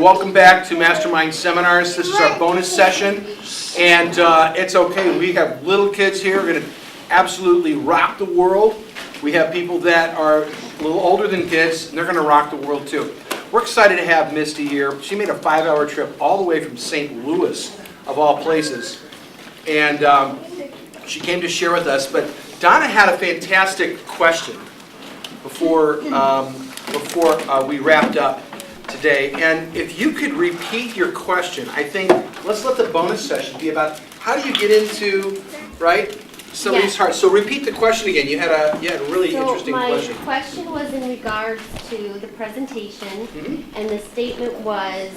welcome back to Mastermind Seminars. This is our bonus session, and it's okay. We have little kids here who are going to absolutely rock the world. We have people that are a little older than kids, and they're going to rock the world too. We're excited to have Misty here. She made a 5-hour trip all the way from St. Louis, of all places, and she came to share with us. But Donna had a fantastic question before we wrapped up today, and if you could repeat your question, I think let's let the bonus session be about how do you get into somebody's heart. So repeat the question again. You had a really interesting question. My question was in regards to the presentation, and the statement was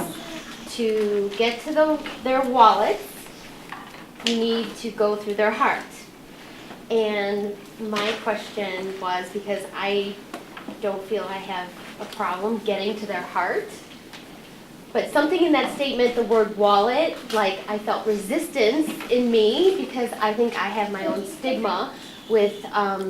to get to their wallets, you need to go through their heart. And my question was, because I don't feel I have a problem getting to their heart, but something in that statement, the word wallet, like I felt resistance in me because I think I have my own stigma with, I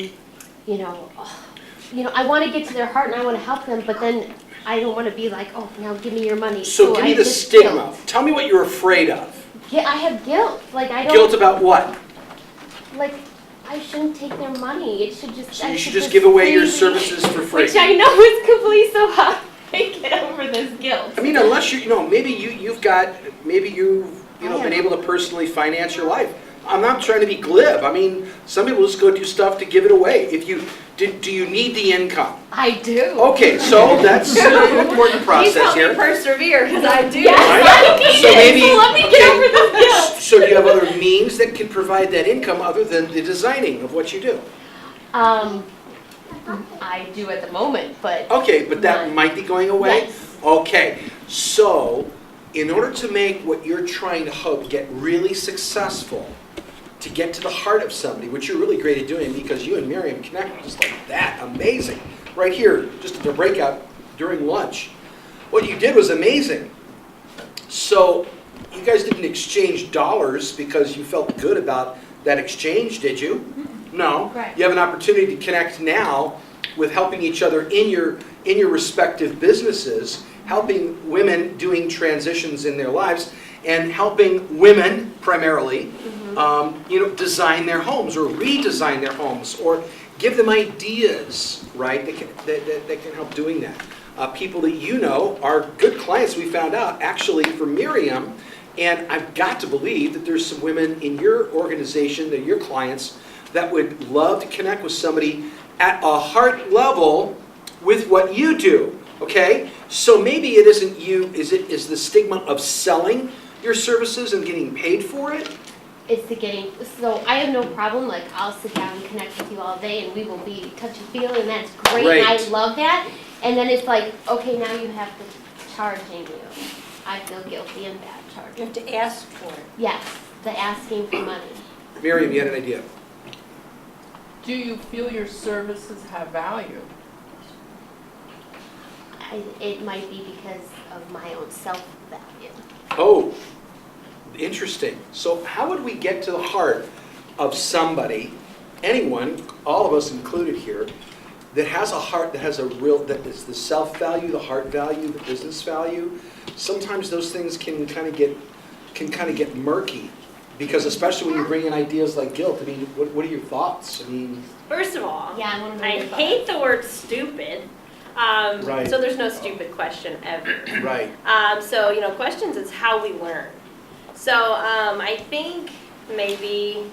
want to get to their heart and I want to help them, but then I don't want to be like, oh, now give me your money. So give me the stigma. Guilt. Tell me what you're afraid of. Yeah, I have guilt. Like I don't. Guilt about what? Like I shouldn't take their money. It should just. So you should just give away your services for free. Which I know is completely so hard. I get over this guilt. I mean, unless maybe you've been able to personally finance your life. I'm not trying to be glib. I mean, some people just go do stuff to give it away. Do you need the income? I do. Okay, so that's an important process here. Please help me persevere, because I do. Yes, I need it. So let me get over this guilt. So do you have other means that can provide that income other than the designing of what you do? I do at the moment, but... Okay, but that might be going away? Yes. Okay, so in order to make what you're trying to hope get really successful, to get to the heart of somebody, which you're really great at doing because you and Miriam connect just like that, amazing. Right here, just at the breakout during lunch. What you did was amazing. So you guys didn't exchange dollars because you felt good about that exchange, did you? No. Right. You have an opportunity to connect now with helping each other in your respective businesses, helping women doing transitions in their lives, and helping women primarily, design their homes or redesign their homes or give them ideas, right? That can help doing that. People that you know are good clients. We found out actually for Miriam, and I've got to believe that there's some women in your organization, that your clients, that would love to connect with somebody at a heart level with what you do. Okay, so maybe it isn't you. Is the stigma of selling your services and getting paid for it? It's the getting, so I have no problem, like I'll sit down and connect with you all day and we will be touchy-feely and that's great. And I love that. And then it's like, okay, now you have to charging you. I feel guilty in that charge. You have to ask for it. Yes, the asking for money. Miriam, you had an idea. Do you feel your services have value? It might be because of my own self-value. Oh, interesting. So how would we get to the heart of somebody, anyone, all of us included here, that has a heart that has that is the self-value, the heart value, the business value? Sometimes those things can kind of get murky, because especially when you bring in ideas like guilt. I mean, what are your thoughts? I mean, First of all, Yeah, I wanna know I your thoughts. hate the word stupid. Right. So there's no stupid question ever. right. So, questions is how we learn. So I think maybe,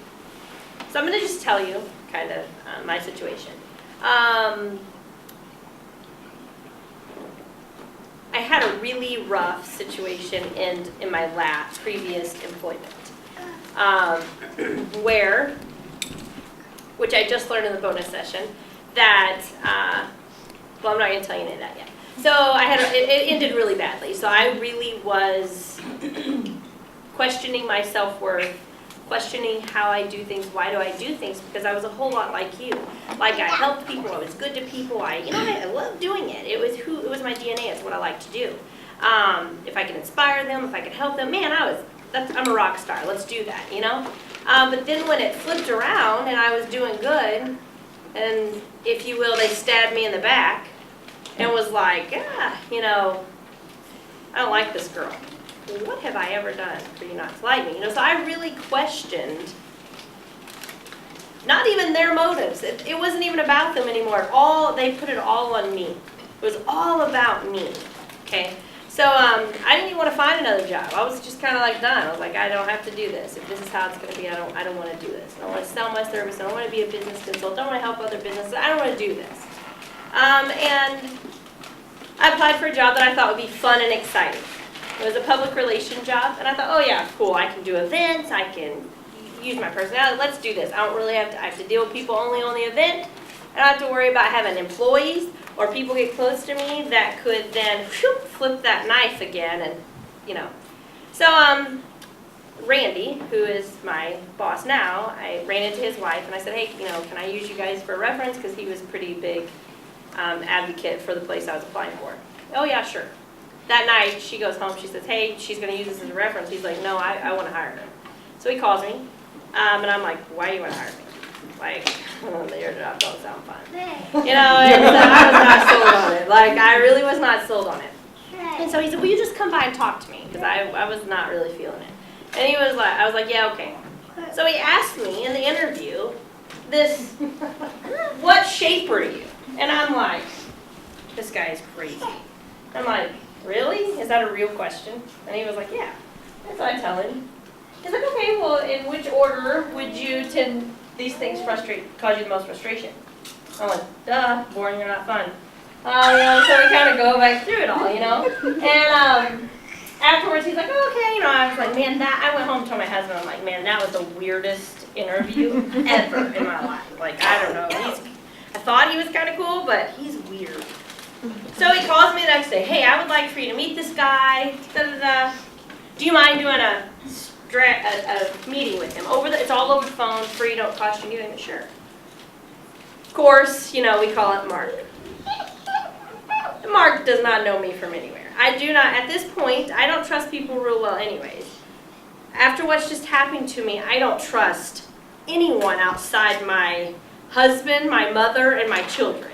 so I'm going to just tell you kind of my situation. I had a really rough situation in my previous employment, which I just learned in the bonus session, that, well, I'm not going to tell you any of that yet. So it ended really badly. So I really was questioning my self-worth, questioning how I do things, why do I do things, because I was a whole lot like you. Like I helped people, I was good to people, I loved doing it. It was my DNA, it's what I like to do. If I can inspire them, if I can help them, man, I'm a rock star, let's do that, But then when it flipped around and I was doing good, and if you will, they stabbed me in the back and was like, I don't like this girl. Well, what have I ever done for you not to like me? So I really questioned not even their motives. It wasn't even about them anymore. They put it all on me. It was all about me, okay? So I didn't even want to find another job. I was just kind of like done. I was like, I don't have to do this. If this is how it's going to be, I don't want to do this. I don't want to sell my service. I don't want to be a business consultant. I don't want to help other businesses. I don't want to do this. And I applied for a job that I thought would be fun and exciting. It was a public relations job, and I thought, oh yeah, cool. I can do events. I can use my personality. Let's do this. I don't really have to deal with people only on the event. I don't have to worry about having employees or people get close to me that could then flip that knife again, and So Randy, who is my boss now, I ran into his wife and I said, hey, can I use you guys for reference? Because he was a pretty big advocate for the place I was applying for. Oh yeah, sure. That night she goes home. She says, hey, she's going to use this as a reference. He's like, no, I want to hire her. So he calls me, and I'm like, why do you want to hire me? Like, your job don't sound fun. And I was not sold on it. Like, I really was not sold on it. And so he said, will you just come by and talk to me? Because I was not really feeling it. And he was like, I was like, yeah, okay. So he asked me in the interview, what shape are you? And I'm like, this guy is crazy. I'm like, really? Is that a real question? And he was like, yeah. And so I tell him. He's like, okay, well, in which order would you tend these things cause you the most frustration? I'm like, duh, boring or not fun. So we kind of go back through it all, And afterwards, he's like, oh, okay, I was like, man, I went home and told my husband, I'm like, man, that was the weirdest interview ever in my life. Like, I don't know. I thought he was kind of cool, but he's weird. So he calls me the next day, hey, I would like for you to meet this guy, da-da-da. Do you mind doing a meeting with him? It's all over the phone, free, don't cost you anything. Sure. Of course, we call it Mark. Mark does not know me from anywhere. I do not, at this point, I don't trust people real well anyways. After what's just happened to me, I don't trust anyone outside my husband, my mother, and my children,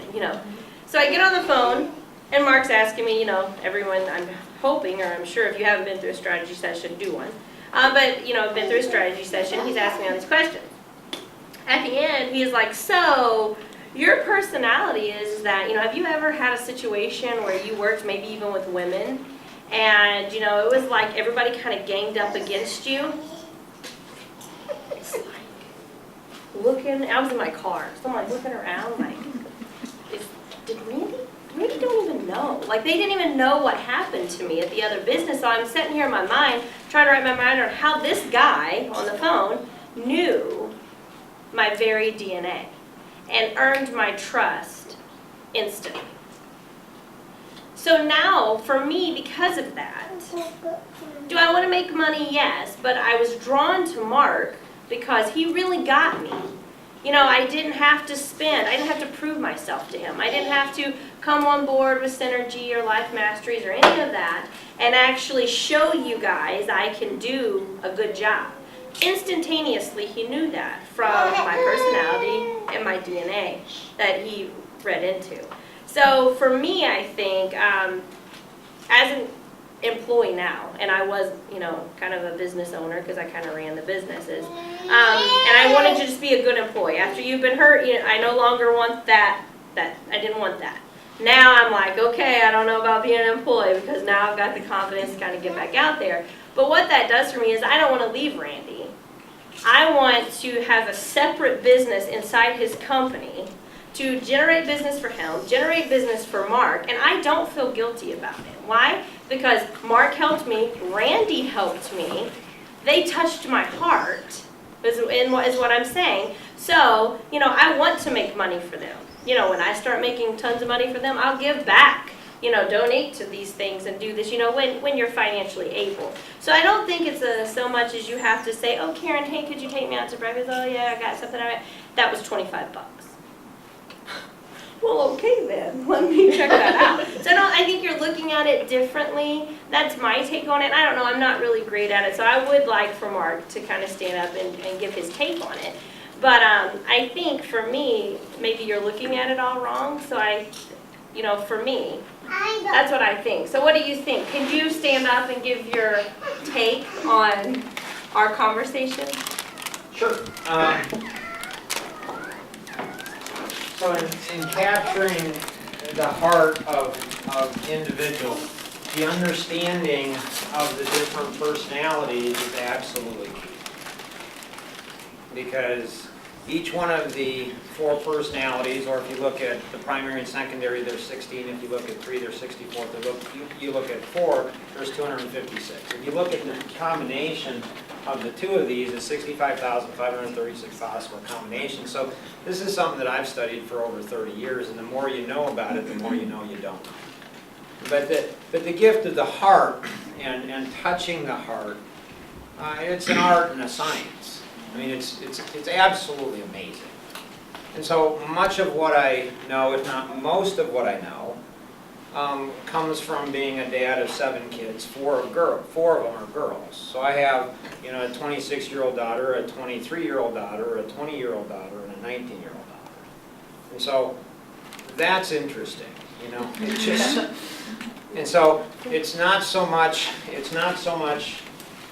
So I get on the phone, and Mark's asking me, everyone, I'm hoping, or I'm sure if you haven't been through a strategy session, do one. But, I've been through a strategy session. He's asking me all these questions. At the end, he's like, so your personality is that, have you ever had a situation where you worked maybe even with women and, it was like everybody kind of ganged up against you? It's like I was in my car, so I'm like looking around like, did Randy don't even know. Like, they didn't even know what happened to me at the other business. So I'm sitting here in my mind, trying to wrap my mind around how this guy on the phone knew my very DNA and earned my trust instantly. So now, for me, because of that, do I want to make money? Yes, but I was drawn to Mark because he really got me. I didn't have to I didn't have to prove myself to him. I didn't have to come on board with Synergy or Life Masteries or any of that and actually show you guys I can do a good job. Instantaneously, he knew that from my personality and my DNA that he read into. So for me, I think, as an employee now, and I was, kind of a business owner because I kind of ran the businesses, and I wanted to just be a good employee. After you've been hurt, I no longer want that I didn't want that. Now I'm like, okay, I don't know about being an employee because now I've got the confidence to kind of get back out there. But what that does for me is I don't want to leave Randy. I want to have a separate business inside his company to generate business for him, generate business for Mark, and I don't feel guilty about it. Why? Because Mark helped me, Randy helped me, they touched my heart, is what I'm saying. So, I want to make money for them. When I start making tons of money for them, I'll give back, donate to these things and do this, when you're financially able. So I don't think it's so much as you have to say, oh, Karen, hey, could you take me out to breakfast? Oh, yeah, I got something. That was $25. Well, okay then, let me check that out. So I think you're looking at it differently. That's my take on it. I don't know, I'm not really great at it, so I would like for Mark to kind of stand up and give his take on it. But I think for me, maybe you're looking at it all wrong, so I you know, for me. That's what I think. So what do you think? Can you stand up and give your take on our conversation? Sure. So in capturing the heart of individuals, the understanding of the different personalities is absolutely key. Because each one of the 4 personalities, or if you look at the primary and secondary, there's 16. If you look at 3, there's 64. If you look at 4, there's 256. If you look at the combination of the 2 of these, it's 65,536 possible combinations. So this is something that I've studied for over 30 years, and the more you know about it, the more you know you don't know. But the gift of the heart and touching the heart, it's an art and a science. I mean, it's absolutely amazing. And so much of what I know, if not most of what I know, comes from being a dad of 7 kids. 4 of them are girls. So I have, you know, a 26-year-old daughter, a 23-year-old daughter, a 20-year-old daughter, and a 19-year-old daughter. And so that's interesting, you know. It just, and so it's not so much.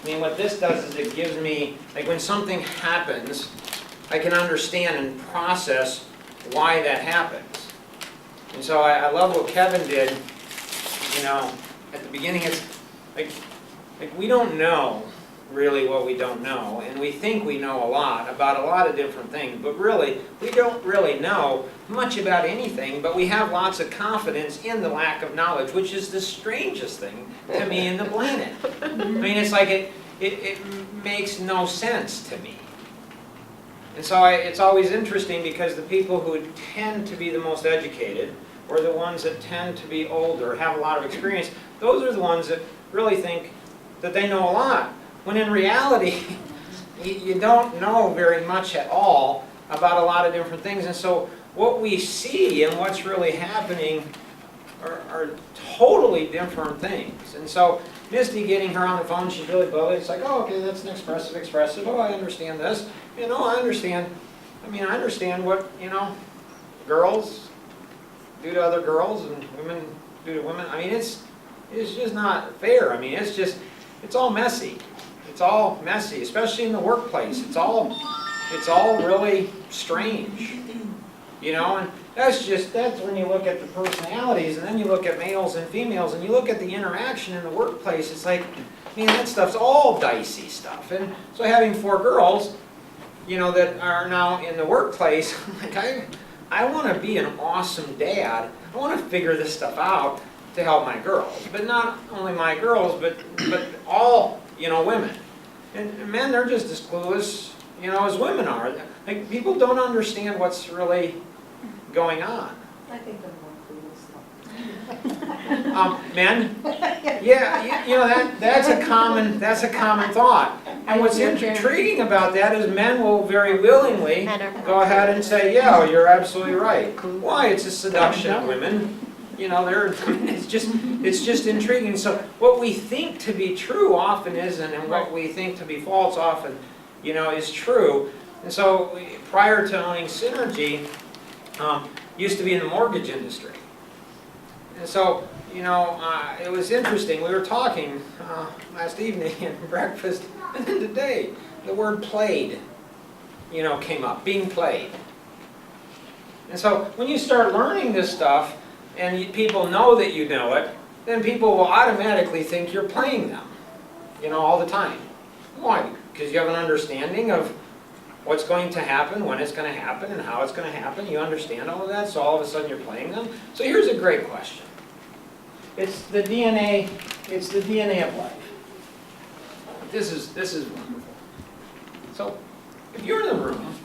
I mean, what this does is it gives me, like, when something happens, I can understand and process why that happens. And so I love what Kevin did, you know, at the beginning. It's like we don't know really what we don't know, and we think we know a lot about a lot of different things, but really, we don't really know much about anything, but we have lots of confidence in the lack of knowledge, which is the strangest thing to me in the planet. I mean, it's like it makes no sense to me. And so it's always interesting, because the people who tend to be the most educated, or the ones that tend to be older, have a lot of experience, those are the ones that really think that they know a lot. When in reality, you don't know very much at all about a lot of different things. And so what we see and what's really happening are totally different things. And so Misty getting her on the phone, she's really bubbly. It's like, oh, okay, that's an expressive. Oh, I understand this. You know, I understand what, you know, girls do to other girls and women do to women. I mean, it's just not fair. I mean, it's all messy. It's all messy, especially in the workplace. It's all really strange. You know, and that's when you look at the personalities, and then you look at males and females, and you look at the interaction in the workplace. It's like, man, that stuff's all dicey stuff. And so having 4 girls, you know, that are now in the workplace, like, I want to be an awesome dad. I want to figure this stuff out to help my girls, but not only my girls, but all, you know, women. And men, they're just as clueless, you know, as women are. Like, people don't understand what's really going on. I think they're more clueless. Men? Yeah, you know, that's a common thought. And what's intriguing about that is men will very willingly go ahead and say, yeah, you're absolutely right. Why? It's a seduction of women. You know, it's just intriguing. So what we think to be true often isn't, and what we think to be false often, you know, is true. And so prior to owning Synergy, used to be in the mortgage industry. And so, you know, it was interesting. We were talking last evening at breakfast, and then today, the word played, you know, came up, being played. And so when you start learning this stuff, and people know that you know it, then people will automatically think you're playing them, you know, all the time. Why? Because you have an understanding of what's going to happen, when it's going to happen, and how it's going to happen. You understand all of that, so all of a sudden you're playing them. So here's a great question. It's the DNA of life. This is wonderful. So if you're in the room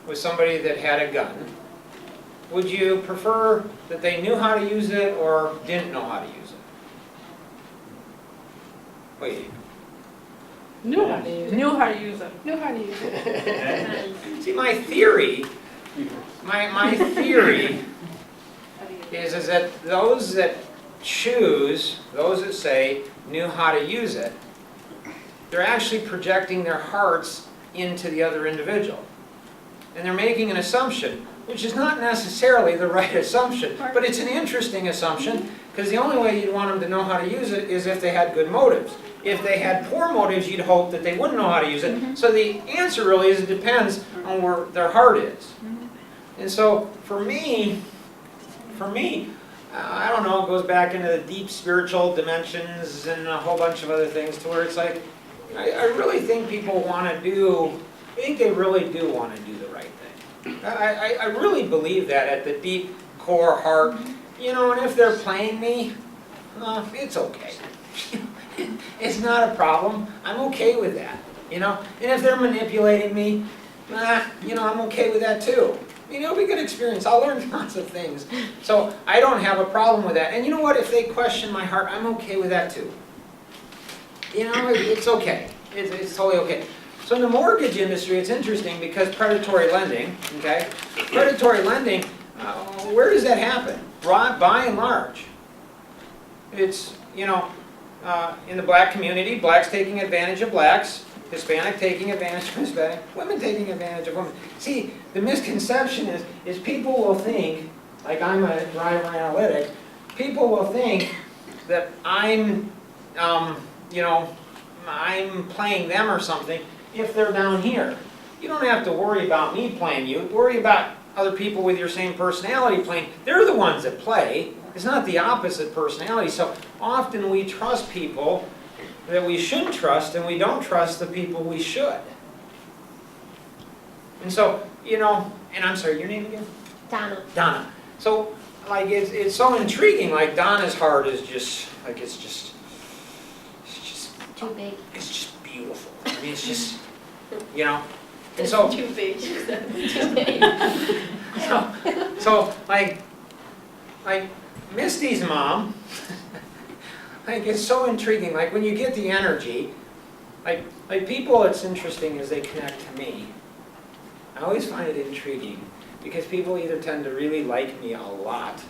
with somebody that had a gun, would you prefer that they knew how to use it or didn't know how to use it? Wait. Knew how to use it. See, my theory is that those that choose, those that say knew how to use it, they're actually projecting their hearts into the other individual. And they're making an assumption. which is not necessarily the right assumption, but it's an interesting assumption, because the only way you'd want them to know how to use it is if they had good motives. If they had poor motives, you'd hope that they wouldn't know how to use it. So the answer really is it depends on where their heart is. And so for me, I don't know, it goes back into the deep spiritual dimensions and a whole bunch of other things to where it's like, I really think people want to do, I think they really do want to do the right thing. I really believe that at the deep core heart, you know, and if they're playing me, it's okay. It's not a problem. I'm okay with that, you know. And if they're manipulating me, you know, I'm okay with that too. You know, it'll be a good experience. I'll learn lots of things. So I don't have a problem with that. And you know what? If they question my heart, I'm okay with that too. You know, it's okay. It's totally okay. So in the mortgage industry, it's interesting because predatory lending, okay? Predatory lending, where does that happen? By and large. It's, you know, in the black community, blacks taking advantage of blacks, Hispanic taking advantage of Hispanic, women taking advantage of women. See, the misconception is people will think, like I'm a driver analytic, people will think that I'm, you know, I'm playing them or something if they're down here. You don't have to worry about me playing you. Worry about other people with your same personality playing. They're the ones that play. It's not the opposite personality. So often we trust people that we shouldn't trust, and we don't trust the people we should. And so, you know, and I'm sorry, your name again? Donna. Donna. So, like, it's so intriguing. Like, Donna's heart is just, like, it's just Too big. it's just beautiful. I mean, it's just, you know. And so, Too big. so like Misty's mom, like, it's so intriguing. Like, when you get the energy, like people, it's interesting as they connect to me. I always find it intriguing because people either tend to really like me a lot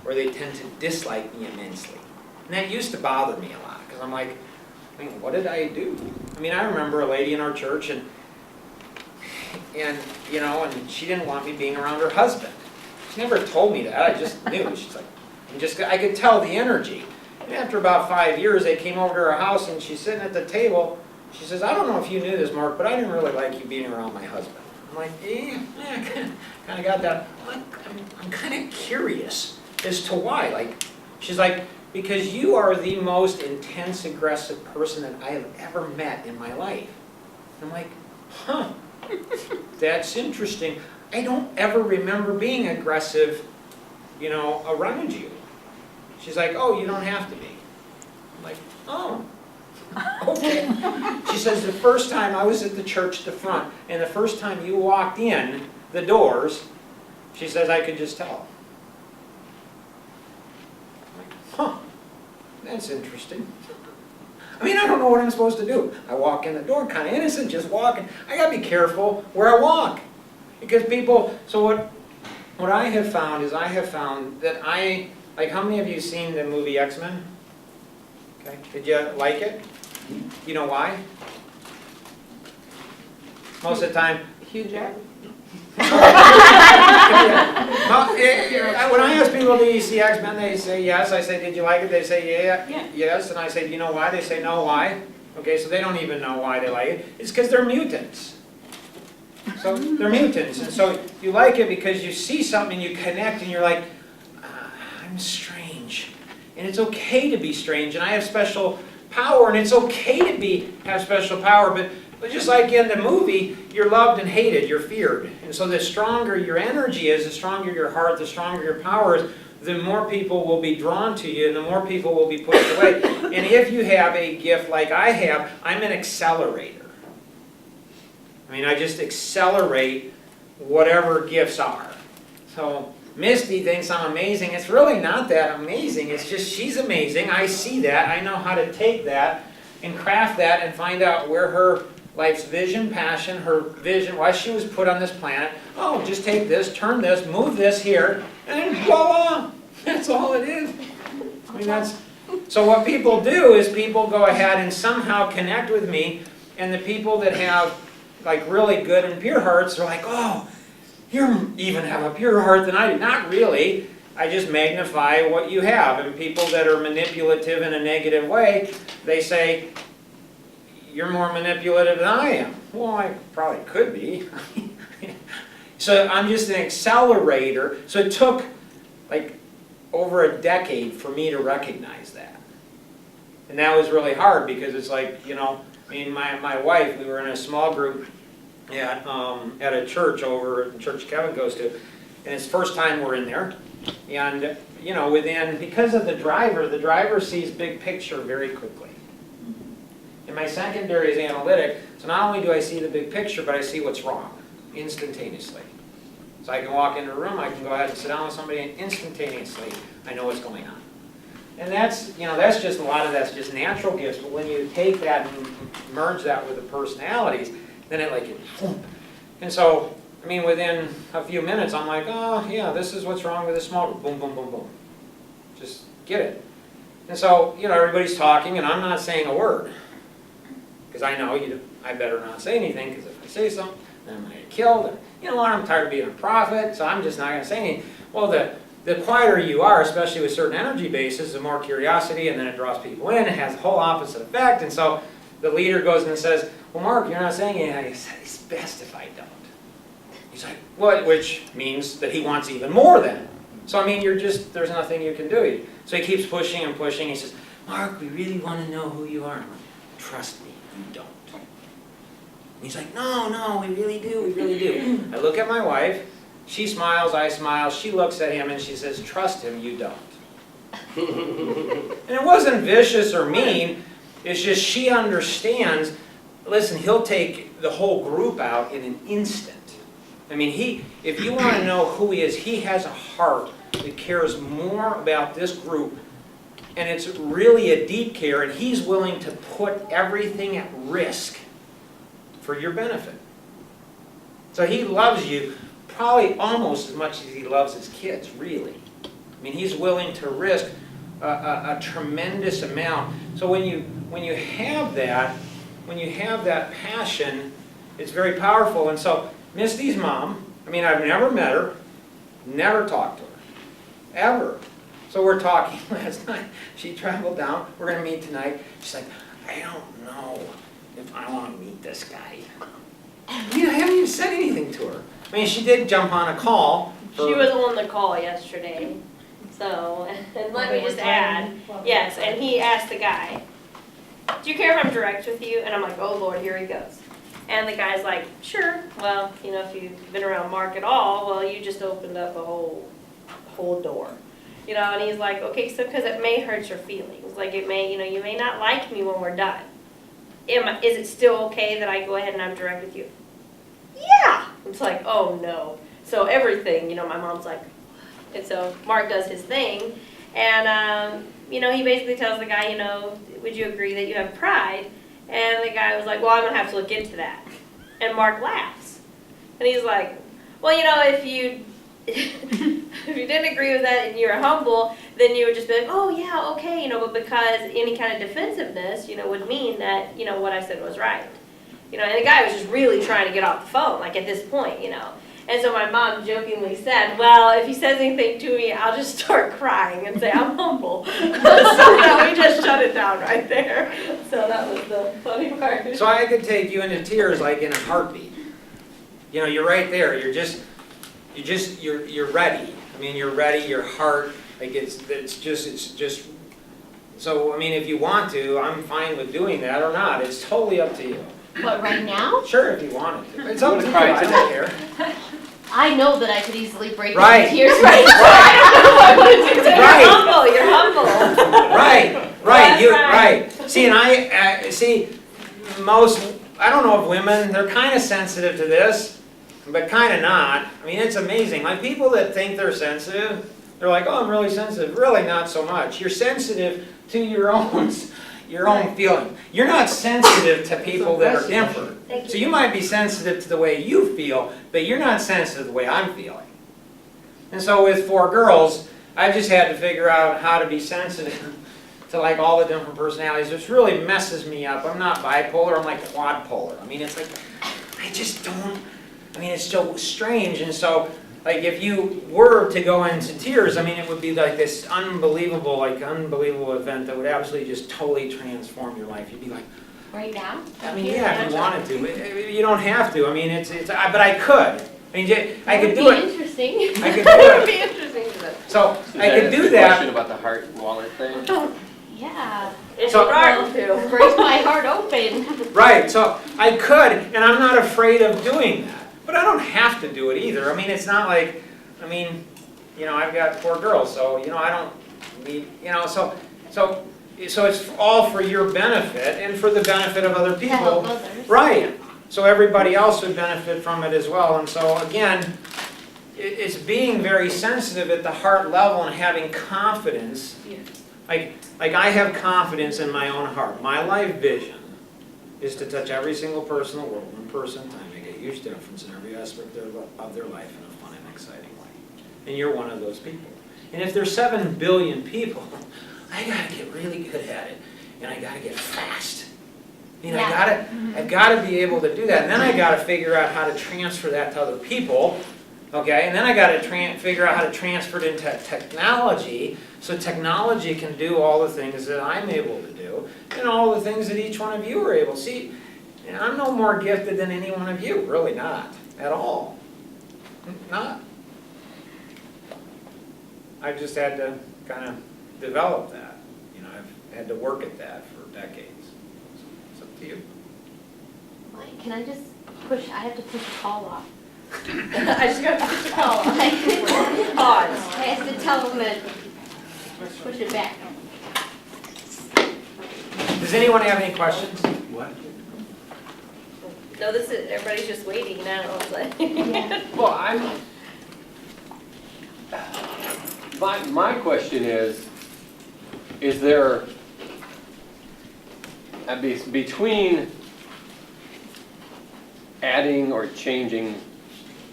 or they tend to dislike me immensely. And that used to bother me a lot because I'm like, I mean, what did I do? I mean, I remember a lady in our church and you know, and she didn't want me being around her husband. She never told me that. I just knew. She's like, I could tell the energy. And after about 5 years, they came over to her house and she's sitting at the table. She says, I don't know if you knew this, Mark, but I didn't really like you being around my husband. I'm like, yeah, kind of got that. I'm kind of curious as to why. Like, she's like, because you are the most intense, aggressive person that I have ever met in my life. And I'm like, huh, that's interesting. I don't ever remember being aggressive, you know, around you. She's like, oh, you don't have to be. I'm like, oh, okay. She says, the first time I was at the church at the front, and the first time you walked in the doors, she says, I could just tell. I'm like, huh, that's interesting. I mean, I don't know what I'm supposed to do. I walk in the door, kind of innocent, just walking. I got to be careful where I walk. Because people, so what I have found is that like, how many of you seen the movie X-Men? Okay, did you like it? You know why? Most of the time. Hugh Jackman. When I ask people, do you see X-Men? They say yes. I say, did you like it? They say yeah. Yes. And I say, do you know why? They say no, why? Okay, so they don't even know why they like it. It's because they're mutants. So they're mutants, and so you like it because you see something and you connect and you're like, I'm strange. And it's okay to be strange, and I have special power, and it's okay to have special power, but just like in the movie, you're loved and hated, you're feared. And so the stronger your energy is, the stronger your heart, the stronger your power is, the more people will be drawn to you and the more people will be pushed away. And if you have a gift like I have, I'm an accelerator. I mean, I just accelerate whatever gifts are. So Misty thinks I'm amazing. It's really not that amazing. It's just she's amazing. I see that. I know how to take that and craft that and find out where her life's vision, passion, her vision, why she was put on this planet. Oh, just take this, turn this, move this here, and voila! That's all it is. I mean, so what people do is people go ahead and somehow connect with me, and the people that have like really good and pure hearts are like, oh, you even have a purer heart than I do. Not really. I just magnify what you have. And people that are manipulative in a negative way, they say, you're more manipulative than I am. Well, I probably could be. So I'm just an accelerator. So it took like over a decade for me to recognize that. And that was really hard because it's like, you know, I mean, my wife, we were in a small group at a church over, the church Kevin goes to, and it's the first time we're in there. And, you know, because of the driver sees big picture very quickly. And my secondary is analytic, so not only do I see the big picture, but I see what's wrong instantaneously. So I can walk into a room, I can go ahead and sit down with somebody, and instantaneously I know what's going on. And that's, you know, that's just a lot of that's just natural gifts, but when you take that and merge that with the personalities, then it like, boom. And so, I mean, within a few minutes, I'm like, oh, yeah, this is what's wrong with this small group. Boom, boom, boom, boom. Just get it. And so, you know, everybody's talking, and I'm not saying a word. Because I know I better not say anything, because if I say something, then I'm going to get killed. And, you know what, I'm tired of being a prophet, so I'm just not going to say anything. Well, the quieter you are, especially with certain energy bases, the more curiosity, and then it draws people in. It has the whole opposite effect. And so the leader goes and says, well, Mark, you're not saying anything. I said, it's best if I don't. He's like, what? Which means that he wants even more then. So, I mean, there's nothing you can do. So he keeps pushing and pushing. He says, Mark, we really want to know who you are. I'm like, trust me, you don't. And he's like, no, we really do, we really do. I look at my wife. She smiles, I smile. She looks at him and she says, trust him, you don't. And it wasn't vicious or mean. It's just she understands, listen, he'll take the whole group out in an instant. I mean, if you want to know who he is, he has a heart that cares more about this group, and it's really a deep care, and he's willing to put everything at risk for your benefit. So he loves you probably almost as much as he loves his kids, really. I mean, he's willing to risk a tremendous amount. So when you have that passion, it's very powerful. And so Misty's mom, I mean, I've never met her, never talked to her, ever. So we're talking last night. She traveled down. We're going to meet tonight. She's like, I don't know if I want to meet this guy. You know, I haven't even said anything to her. I mean, she did jump on a call. She was on the call yesterday. So, and let me just add, yes, and he asked the guy, do you care if I'm direct with you? And I'm like, oh Lord, here he goes. And the guy's like, sure. Well, you know, if you've been around Mark at all, well, you just opened up a whole door. You know, and he's like, okay, so because it may hurt your feelings. Like it may, you know, you may not like me when we're done. Is it still okay that I go ahead and I'm direct with you? Yeah. It's like, oh no. So everything, you know, my mom's like, and so Mark does his thing. And, you know, he basically tells the guy, you know, would you agree that you have pride? And the guy was like, well, I'm going to have to look into that. And Mark laughs. And he's like, well, you know, if you if you didn't agree with that and you're humble, then you would just be like, oh, yeah, okay, you know, but because any kind of defensiveness, you know, would mean that, you know, what I said was right. You know, and the guy was just really trying to get off the phone, like at this point, you know. And so my mom jokingly said, well, if he says anything to me, I'll just start crying and say I'm humble. So yeah, we just shut it down right there. So that was the funny part. So I could take you into tears like in a heartbeat. You know, you're right there. You're ready. I mean, you're ready. Your heart, like it's just. So I mean, if you want to, I'm fine with doing that or not. It's totally up to you. What, right now? Sure, if you wanted to. It's up to you. I don't care. I know that I could easily break Right. into tears right now. I don't know what I would do. Right. You're humble. Right. See, and I don't know if women, they're kind of sensitive to this, but kind of not. I mean, it's amazing. Like people that think they're sensitive, they're like, oh, I'm really sensitive. Really not so much. You're sensitive to your own feeling. You're not sensitive to people that are different. So you might be sensitive to the way you feel, but you're not sensitive to the way I'm feeling. And so with 4 girls, I just had to figure out how to be sensitive to like all the different personalities, which really messes me up. I'm not bipolar, I'm like quadpolar. I mean, it's like, I just don't, I mean, it's so strange. And so, like, if you were to go into tears, I mean, it would be like this unbelievable event that would absolutely just totally transform your life. You'd be like, Right now? I mean, yeah, if you wanted to. You don't have to. I mean, but I could. I mean, I could do it. Interesting. I could do It would it. be interesting to them. So Does I that could answer do the that. question about the heart wallet thing? Yeah. It's So- hard to. Break my heart open. Right, so I could, and I'm not afraid of doing that. But I don't have to do it either. I mean, it's not like, I mean, you know, I've got 4 girls, so, you know, I don't need, you know, so it's all for your benefit and for the benefit of other To help people. others. Right, so everybody else would benefit from it as well. And so, again, it's being very sensitive at the heart level and having confidence. Like I have confidence in my own heart. My life vision is to touch every single person in the world, one person at a time, make a huge difference in every aspect of their life in a fun and exciting way. And you're one of those people. And if there's 7 billion people, I gotta get really good at it, and I gotta get fast. You know, Yeah. I've gotta be able to do that, and then I gotta figure out how to transfer that to other people, okay? And then I gotta figure out how to transfer it into technology, so technology can do all the things that I'm able to do, and all the things that each one of you are able to. See, and I'm no more gifted than any one of you, really not, at all. Not. I've just had to kind of develop that. You know, I've had to work at that for decades. So it's up to you. Wait, can I just push, I have to push a call off. I just got to put the call on. I Pause. have to tell them that, push it back. Does anyone have any questions? What? No, everybody's just waiting now. It's like. Well, my question is there, between adding or changing,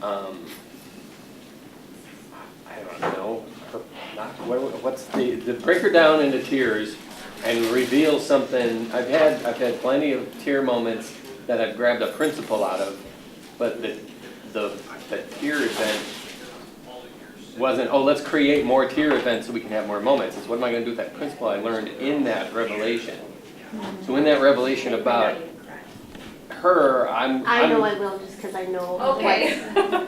I don't know, what's the break her down into tiers and reveal something. I've had plenty of tier moments that I've grabbed a principle out of, but the tier event wasn't, oh, let's create more tier events so we can have more moments. It's what am I going to do with that principle I learned in that revelation? So in that revelation about her, I know I will, just because I know Okay.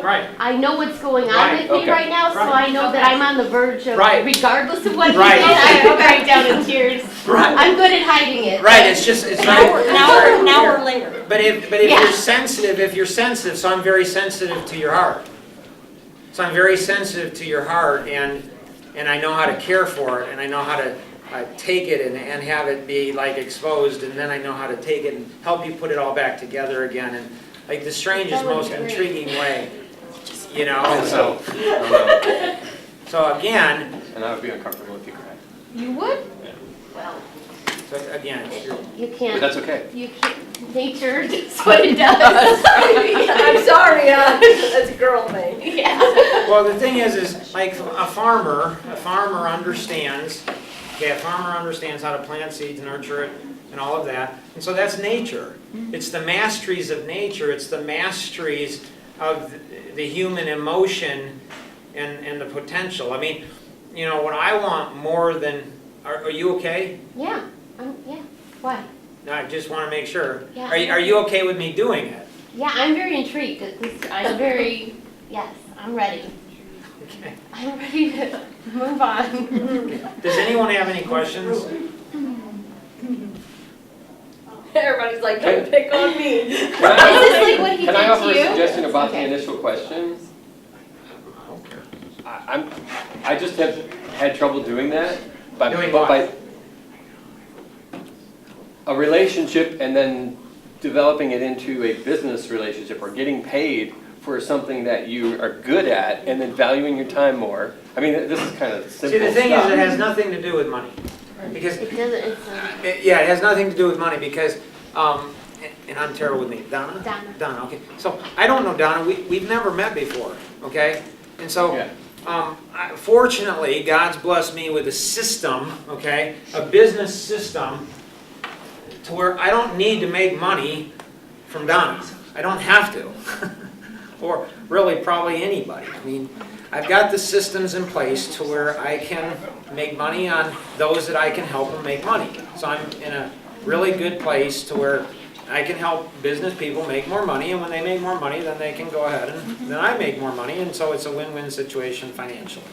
Right. I know what's going on Right, with me okay. right now, so Right. I know that I'm on the verge of, Right. regardless of what he Right. did, I break down in tears. Right. I'm good at hiding it. Right, it's just, it's Now very. we're later. But if Yeah. you're sensitive, so I'm very sensitive to your heart. So I'm very sensitive to your heart, and I know how to care for it, and I know how to take it and have it be like exposed, and then I know how to take it and help you put it all back together again, and like the strangest, That would most be great. intriguing way, you know. And so, so again, and I would be uncomfortable if you cried. You would? Yeah. Well, so again, you But can't, that's okay. you can't, nature does what it does. I'm sorry, that's a girl thing. Yeah. well, the thing is like a farmer understands. Okay, a farmer understands how to plant seeds, nurture it, and all of that. And so that's nature. It's the masteries of nature. It's the masteries of the human emotion and the potential. I mean, you know, what I want more than... Are you okay? Yeah, yeah, why? No, I just want to make sure. Yeah. Are you okay with me doing it? Yeah, I'm very intrigued. I'm very, yes, I'm ready. Okay. I'm ready to move on. Does anyone have any questions? Everybody's like, don't pick on me. Is this like what he Can I did offer to a you? suggestion about Okay. the initial question? I just have had trouble doing that. Doing what? By a relationship and then developing it into a business relationship or getting paid for something that you are good at and then valuing your time more. I mean, this is kind of simple See, the thing stuff. is, it has nothing to do with money. Because It doesn't, it's yeah, it has nothing to do with money because, and I'm terrible with names. Donna? Donna. Okay. So I don't know Donna. We've never met before, okay? And so, Yeah. fortunately, God's blessed me with a system, okay? A business system to where I don't need to make money from Donna. I don't have to. or really probably anybody. I mean, I've got the systems in place to where I can make money on those that I can help them make money. So I'm in a really good place to where I can help business people make more money, and when they make more money, then they can go ahead and then I make more money, and so it's a win-win situation financially.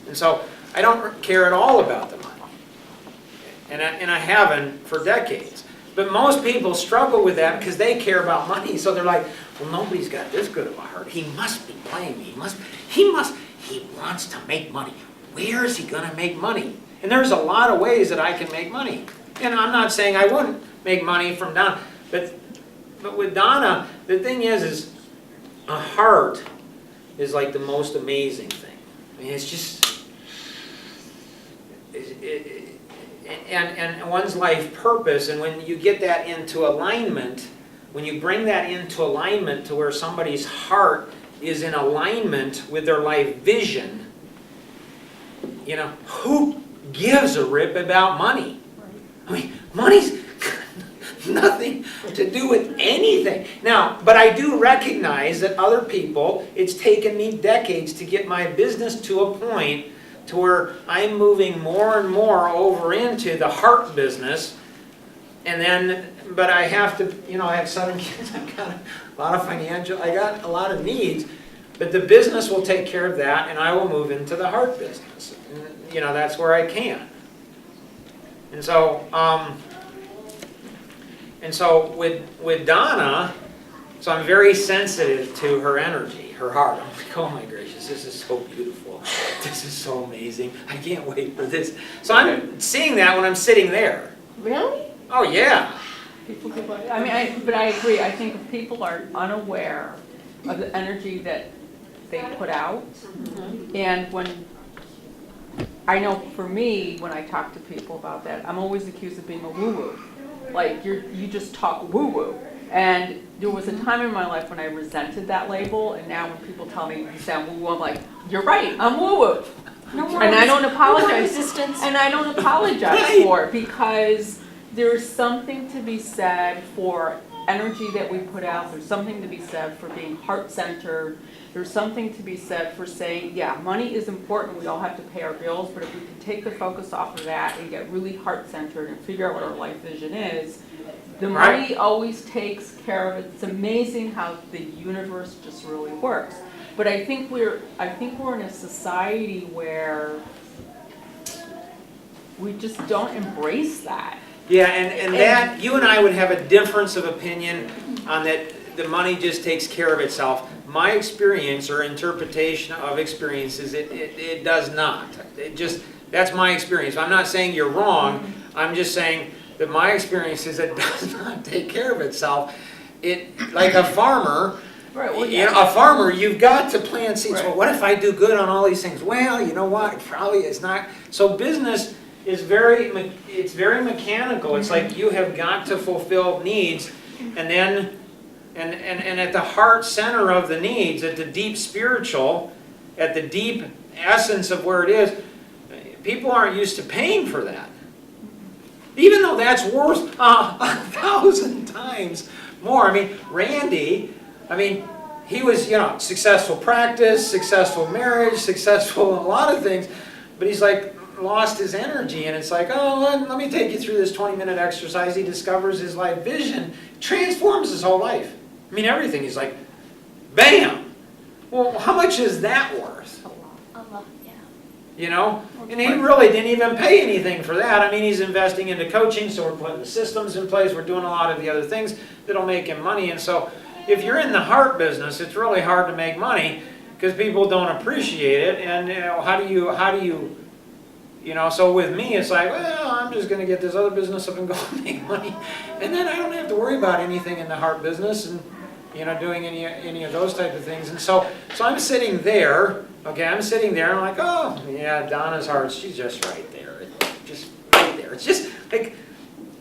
And so I don't care at all about the money. And I haven't for decades. But most people struggle with that because they care about money. So they're like, well, nobody's got this good of a heart. He must be playing me. He wants to make money. Where is he going to make money? And there's a lot of ways that I can make money. And I'm not saying I wouldn't make money from Donna. But with Donna, the thing is a heart is like the most amazing thing. I mean, it's just, and one's life purpose, and when you get that into alignment, when you bring that into alignment to where somebody's heart is in alignment with their life vision, you know, who gives a rip about money? I mean, money's nothing to do with anything. Now, but I do recognize that other people, it's taken me decades to get my business to a point to where I'm moving more and more over into the heart business. And then, but I have to, you know, I have 7 kids, I've got a lot of I got a lot of needs, but the business will take care of that, and I will move into the heart business. And, you know, that's where I can. And so, with Donna, so I'm very sensitive to her energy, her heart. I'm like, oh my gracious, this is so beautiful. This is so amazing. I can't wait for this. So I'm seeing that when I'm sitting there. Really? Oh yeah. But I agree. I think if people are unaware of the energy that they put out, and when I know for me, when I talk to people about that, I'm always accused of being a woo-woo. Like you just talk woo-woo. And there was a time in my life when I resented that label, and now when people tell me you sound woo-woo, I'm like, you're right, I'm woo-woo. And I don't apologize. And I don't apologize for it, because there's something to be said for energy that we put out. There's something to be said for being heart-centered. There's something to be said for saying, yeah, money is important. We all have to pay our bills, but if we can take the focus off of that and get really heart-centered and figure out what our life vision is, the money always takes care of it. It's amazing how the universe just really works. But I think we're in a society where we just don't embrace that. Yeah, and that, you and I would have a difference of opinion on that. The money just takes care of itself. My experience or interpretation of experiences, it does not. It just, that's my experience. I'm not saying you're wrong. I'm just saying that my experience is it does not take care of itself. It, like a farmer, Right, well, you know, a farmer, you've got to plant seeds. Right. Well, what if I do good on all these things? Well, you know what? It probably is not. So business is very mechanical. It's like you have got to fulfill needs, and then and at the heart center of the needs, at the deep spiritual, at the deep essence of where it is, people aren't used to paying for that. Even though that's worth 1,000 times more. I mean, Randy, he was, successful practice, successful marriage, successful in a lot of things, but he's like lost his energy, and it's like, oh, let me take you through this 20-minute exercise. He discovers his life vision, transforms his whole life. Everything. He's like, bam! Well, how much is that worth? A lot, yeah. And he really didn't even pay anything for that. He's investing into coaching, so we're putting the systems in place. We're doing a lot of the other things that'll make him money. And so if you're in the heart business, it's really hard to make money because people don't appreciate it. And how do you, so with me, it's like, well, I'm just going to get this other business up and go and make money. And then I don't have to worry about anything in the heart business and, doing any of those type of things. And so I'm sitting there, okay, I'm like, oh, yeah, Donna's heart, she's just right there. Just right there. It's just like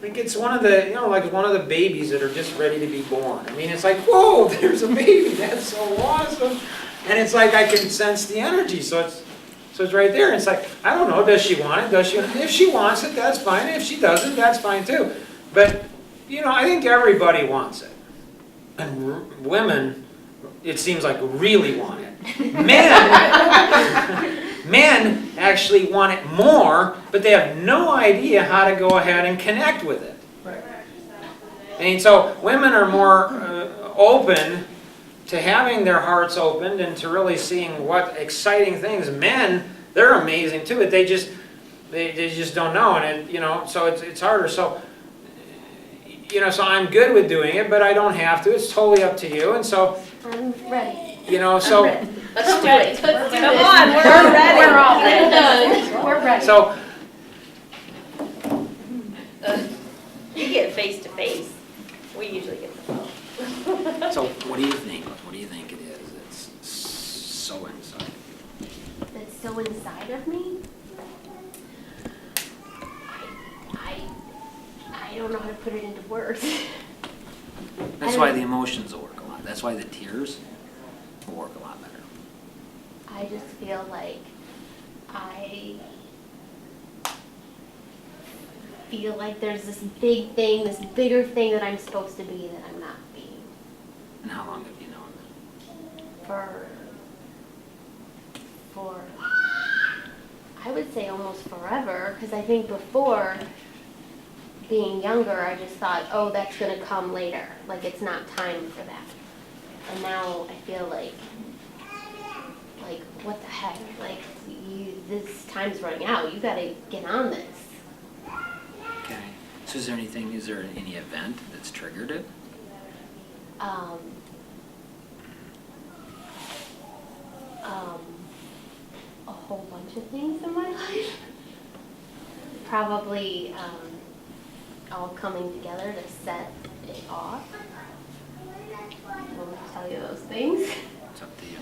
it's one of the, like one of the babies that are just ready to be born. It's like, whoa, there's a baby. That's so awesome. And it's like I can sense the energy. So it's right there. It's like, I don't know, does she want it? If she wants it, that's fine. If she doesn't, that's fine too. But, I think everybody wants it. And women it seems like really want it. Men actually want it more, but they have no idea how to go ahead and connect with it. Right. And so women are more open to having their hearts opened and to really seeing what exciting things. Men, they're amazing too, but they just don't know, and so it's harder. So so I'm good with doing it, but I don't have to. It's totally up to you. And so I'm ready. so Let's do it. Let's do Come this. on, we're ready. We're all ready. We're ready. so You get face to face. We usually get the phone. So what do you think? What do you think it is? It's so inside. That's so inside of me. I don't know how to put it into words. That's why the emotions will work a lot. That's why the tears will work a lot better. I just feel like there's this big thing, this bigger thing that I'm supposed to be that I'm not being. And how long have you known that? For I would say almost forever, because I think before, being younger, I just thought, oh, that's going to come later. Like, it's not time for that. And now I feel like what the heck? Like, this time's running out. You got to get on this. Okay. So is there any event that's triggered it? A whole bunch of things in my life. Probably all coming together to set it off. I won't tell you those things. It's up to you.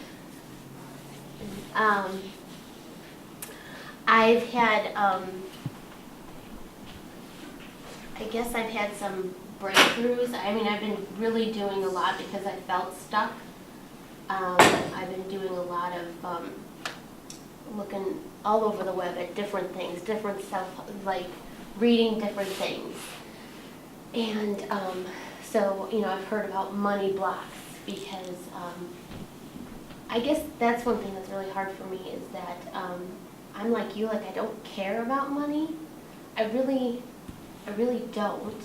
I've had, I guess I've had some breakthroughs. I mean, I've been really doing a lot because I felt stuck. I've been doing a lot of looking all over the web at different things, different stuff, like reading different things. And so, I've heard about money blocks because I guess that's one thing that's really hard for me is that I'm like you, like I don't care about money. I really don't.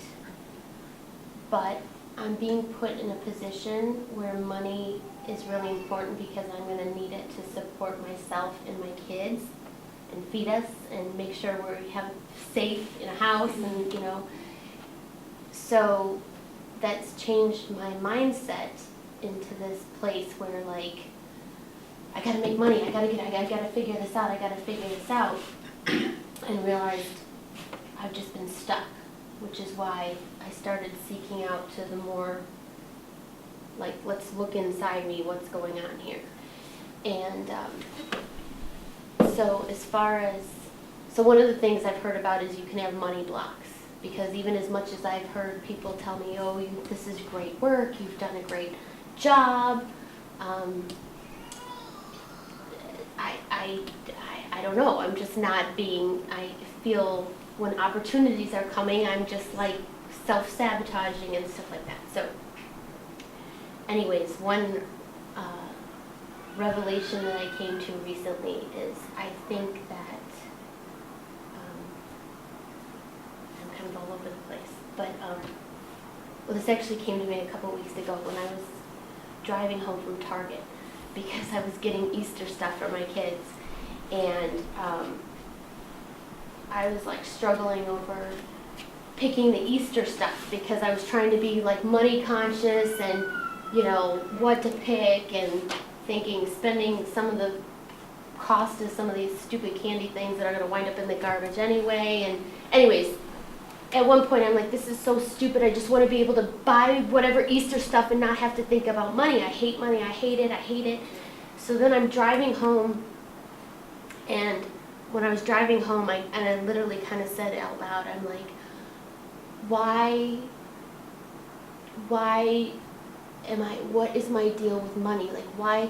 But I'm being put in a position where money is really important because I'm going to need it to support myself and my kids and feed us and make sure we have safe in a house and so that's changed my mindset into this place where like I gotta make money, I gotta figure this out, and realized I've just been stuck, which is why I started seeking out to the more like, let's look inside me, what's going on here. And so one of the things I've heard about is you can have money blocks, because even as much as I've heard people tell me, oh, this is great work, you've done a great job, I don't know, I'm just not being, I feel when opportunities are coming, I'm just like self-sabotaging and stuff like that. So anyways, one revelation that I came to recently is I think that, I'm kind of all over the place, but well, this actually came to me a couple weeks ago when I was driving home from Target because I was getting Easter stuff for my kids, and I was like struggling over picking the Easter stuff because I was trying to be like money conscious and what to pick, and thinking spending some of the cost of some of these stupid candy things that are going to wind up in the garbage anyway. And anyways, at one point I'm like, this is so stupid, I just want to be able to buy whatever Easter stuff and not have to think about money. I hate money, I hate it. So then I'm driving home, and when I was driving home, I literally kind of said it out loud, I'm like, what is my deal with money? Like, why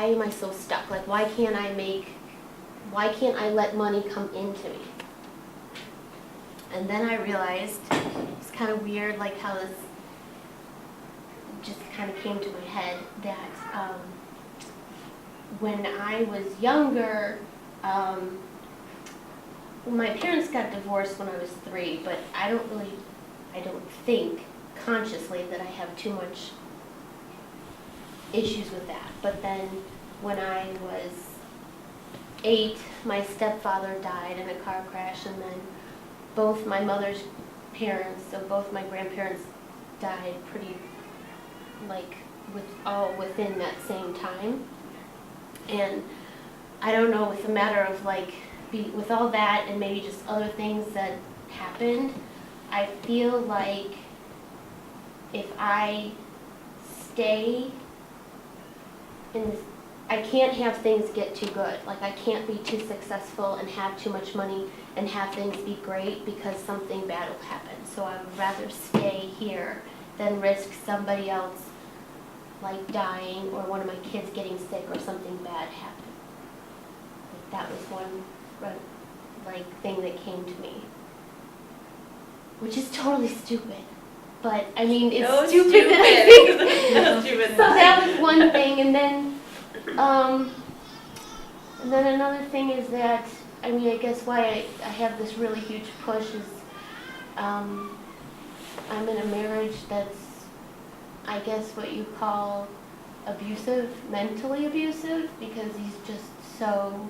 am I so stuck? Like, why can't I let money come into me? And then I realized, it's kind of weird, like how just kind of came to my head that when I was younger, my parents got divorced when I was 3, but I don't think consciously that I have too much issues with that. But then when I was 8, my stepfather died in a car crash, and then both my mother's parents, so both my grandparents died pretty, like, all within that same time. And I don't know, it's a matter of like, with all that and maybe just other things that happened, I feel like if I stay in this, I can't have things get too good. Like, I can't be too successful and have too much money and have things be great because something bad will happen. So I would rather stay here than risk somebody else like dying or one of my kids getting sick or something bad happen. Like, that was one thing that came to me, which is totally stupid. But I mean, it's So stupid that I think. So stupid. So that was one thing, and then another thing is that, I mean, I guess why I have this really huge push is I'm in a marriage that's, I guess, what you call abusive, mentally abusive, because he's just so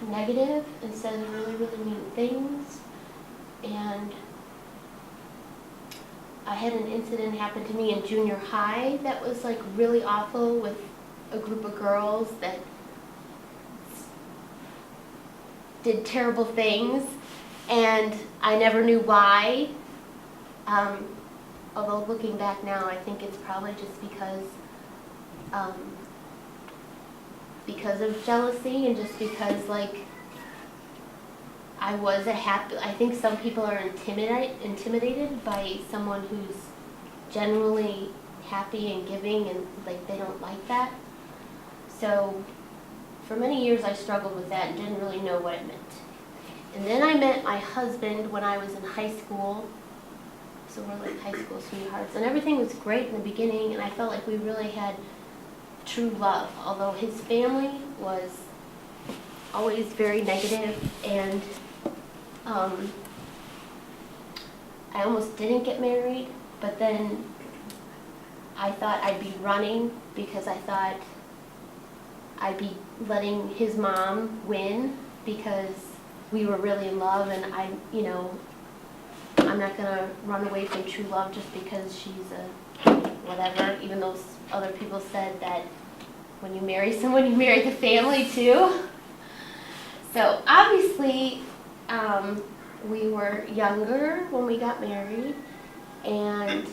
negative and says really, really mean things. And I had an incident happen to me in junior high that was like really awful with a group of girls that did terrible things, and I never knew why. Although looking back now, I think it's probably just because of jealousy and just because, like, I think some people are intimidated by someone who's generally happy and giving, and like they don't like that. So for many years I struggled with that and didn't really know what it meant. And then I met my husband when I was in high school. So we're like high school sweethearts, and everything was great in the beginning, and I felt like we really had true love, although his family was always very negative, and I almost didn't get married, but then I thought I'd be running because I thought I'd be letting his mom win because we were really in love, and I'm not gonna run away from true love just because she's a whatever, even though other people said that when you marry someone, you marry the family too. So obviously, we were younger when we got married, and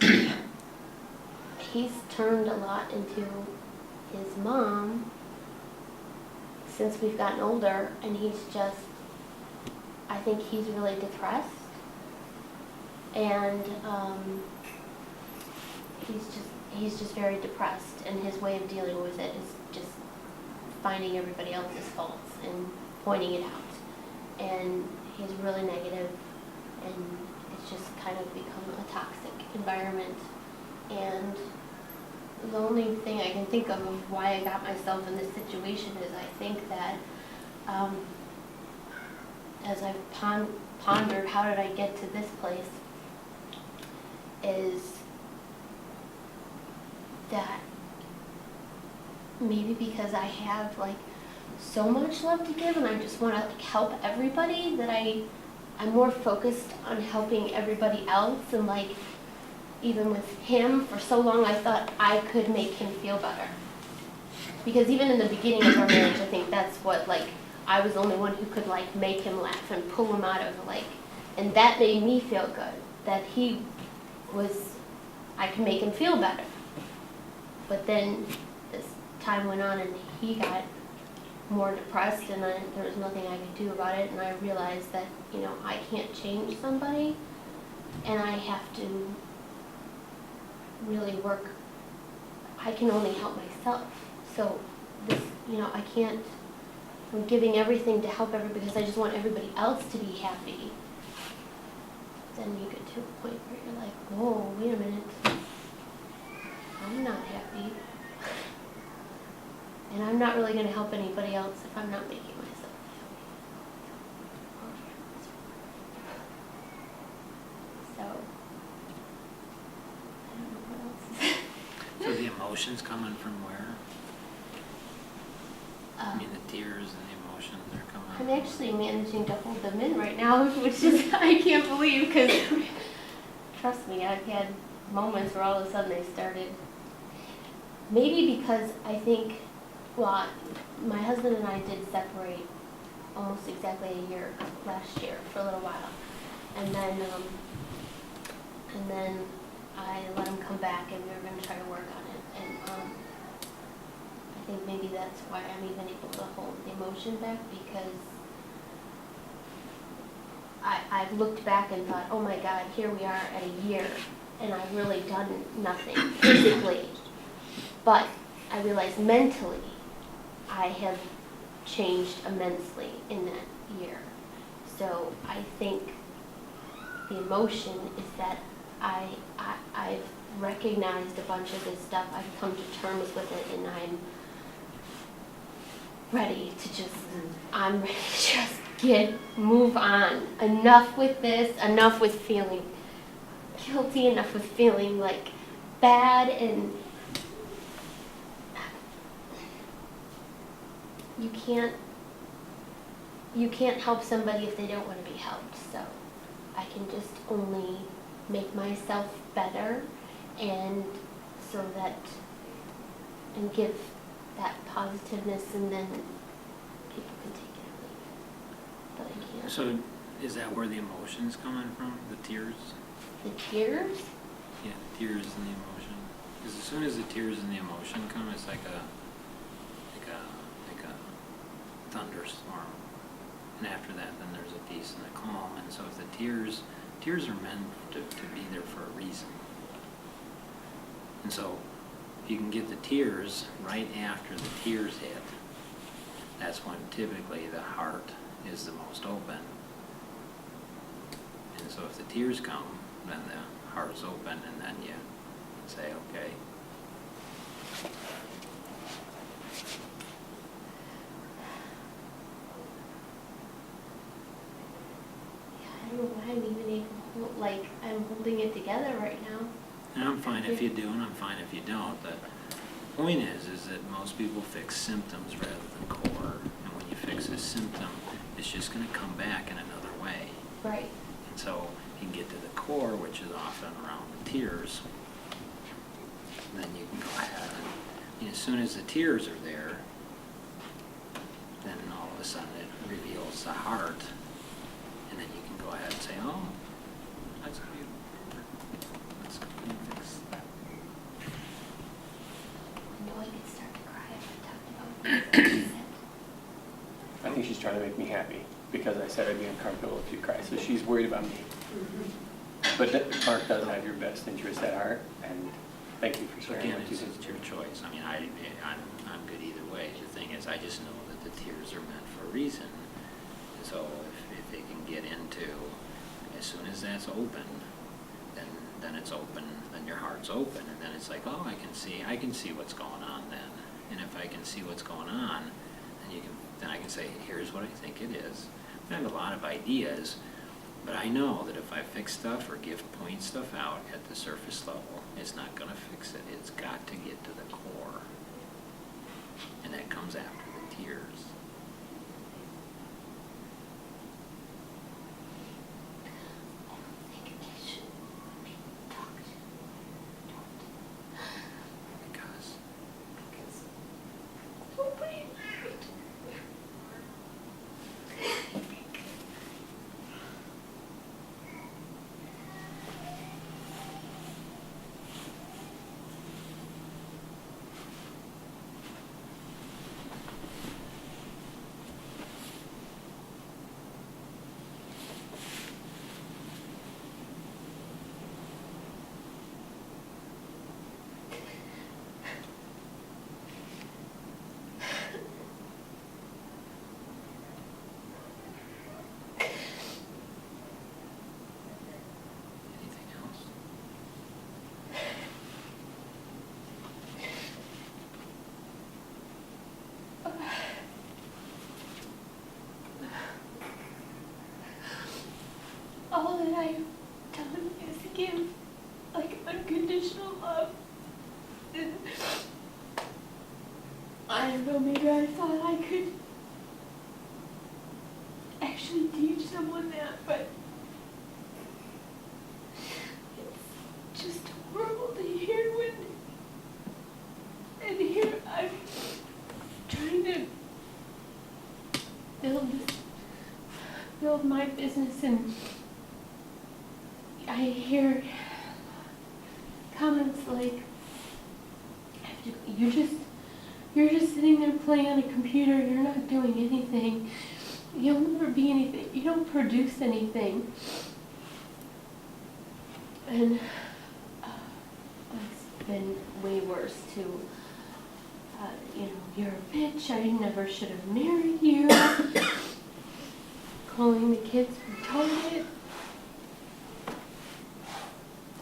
he's turned a lot into his mom since we've gotten older, and I think he's really depressed, and he's just very depressed, and his way of dealing with it is just finding everybody else's faults and pointing it out, and he's really negative, and it's just kind of become a toxic environment. And the only thing I can think of why I got myself in this situation is I think that as I've pondered how did I get to this place, is that maybe because I have like so much love to give and I just want to help everybody, that I'm more focused on helping everybody else. And like, even with him, for so long I thought I could make him feel better, because even in the beginning of our marriage, I think that's what, like, I was the only one who could like make him laugh and pull him out of like, and that made me feel good, that I could make him feel better. But then as time went on and he got more depressed, and there was nothing I could do about it, and I realized that, I can't change somebody, and I have to really work. I can only help myself. So this, I'm giving everything to help everybody because I just want everybody else to be happy. Then you get to a point where you're like, whoa, wait a minute. not happy. And I'm not really gonna help anybody else if I'm not making myself happy. So, I don't know what else. So the emotions coming from where? I mean, Um, the tears and the emotions are coming. I'm actually managing to hold them in right now, which is, I can't believe, because trust me, I've had moments where all of a sudden they started. Maybe because I think, well, my husband and I did separate almost exactly a year last year for a little while. And then I let him come back and we were going to try to work on it. And I think maybe that's why I'm even able to hold the emotion back, because I've looked back and thought, oh my God, here we are at a year and I've really done nothing physically. But I realized mentally I have changed immensely in that year. So I think the emotion is that I've recognized a bunch of this stuff. I've come to terms with it, and I'm ready to just move on. Enough with this, enough with feeling guilty, enough with feeling like bad, and you can't help somebody if they don't want to be helped. So I can just only make myself better, and so that, and give that positiveness, and then people can take it or leave it. But I can't. So is that where the emotion's coming from? The tears? The tears? Yeah, the tears and the emotion. Because as soon as the tears and the emotion come, it's like a thunderstorm. And after that, then there's a peace and a calm. And so if the tears are meant to be there for a reason. And so if you can get the tears right after the tears hit, that's when typically the heart is the most open. And so if the tears come, then the heart's open, and then you say, okay. I don't know why I'm even able to hold, like, I'm holding it together right now. And I'm fine if you do, and I'm fine if you don't. The point is that most people fix symptoms rather than core. And when you fix a symptom, it's just going to come back in another way. Right. And so you can get to the core, which is often around the tears. Then you can go ahead and as soon as the tears are there, then all of a sudden it reveals the heart. And then you can go ahead and say, oh, that's beautiful. Let's go and fix that. I know I could start to cry if I talked about this. I think she's trying to make me happy because I said I'd be uncomfortable if you cry. So she's worried about me. But Mark does have your best interest at heart, and thank you for So sharing again, what you it's think. your choice. I mean, I'm good either way. The thing is, I just know that the tears are meant for a reason. And so if they can get into, as soon as that's open, then it's open, then your heart's open, and then it's like, oh, I can see what's going on then. And if I can see what's going on, then I can say, here's what I think it is. I have a lot of ideas, but I know that if I fix stuff or point stuff out at the surface level, it's not going to fix it. It's got to get to the core. And that comes after the tears. Because unconditional love. And I don't know, maybe I thought I could actually teach someone that, but it's just horrible to hear when, and here I'm trying to build my business, and I hear comments like, you're just sitting there playing on a computer, you're not doing anything, you'll never be anything, you don't produce anything. And it's been way worse too. You're a bitch, I never should have married you. Calling the kids retarded.